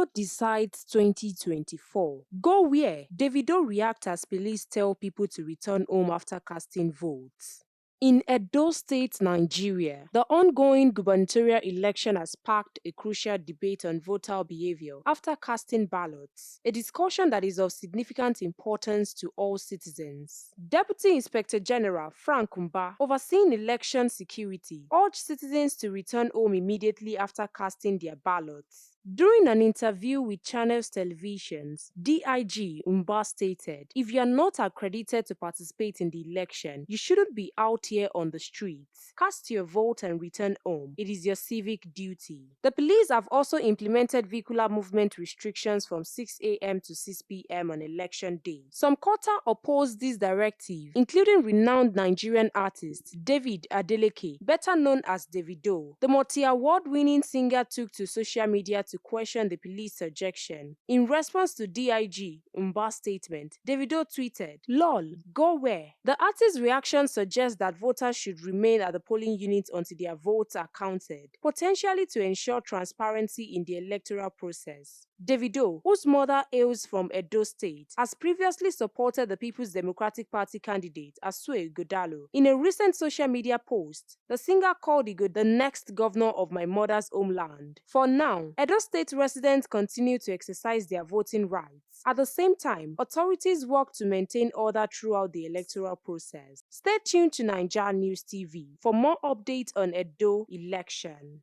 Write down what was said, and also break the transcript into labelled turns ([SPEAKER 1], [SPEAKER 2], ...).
[SPEAKER 1] Davido decides 2024. Go where? Davido reacts as police tell people to return home after casting votes. In Edo State, Nigeria, the ongoing gubernatorial election has sparked a crucial debate on voter behavior after casting ballots, a discussion that is of significant importance to all citizens. Deputy Inspector General Frank Mba, overseeing election security, urged citizens to return home immediately after casting their ballots. During an interview with Channels Televisions, DIG Mba stated, "If you are not accredited to participate in the election, you shouldn't be out here on the streets. Cast your vote and return home. It is your civic duty." The police have also implemented vehicular movement restrictions from 6 a.m. to 6 p.m. on election day. Some quarter opposed this directive, including renowned Nigerian artist David Adeleke, better known as Davido. The multi-award-winning singer took to social media to question the police suggestion. In response to DIG Mba's statement, Davido tweeted, "Lol, go where?" The artist's reaction suggests that voters should remain at the polling unit until their votes are counted, potentially to ensure transparency in the electoral process. Davido, whose mother hails from Edo State, has previously supported the People's Democratic Party candidate Asue Godalo. In a recent social media post, the singer called Igbo the next governor of my mother's homeland. For now, Edo State residents continue to exercise their voting rights. At the same time, authorities work to maintain order throughout the electoral process. Stay tuned to NaijaNews TV for more updates on Edo election.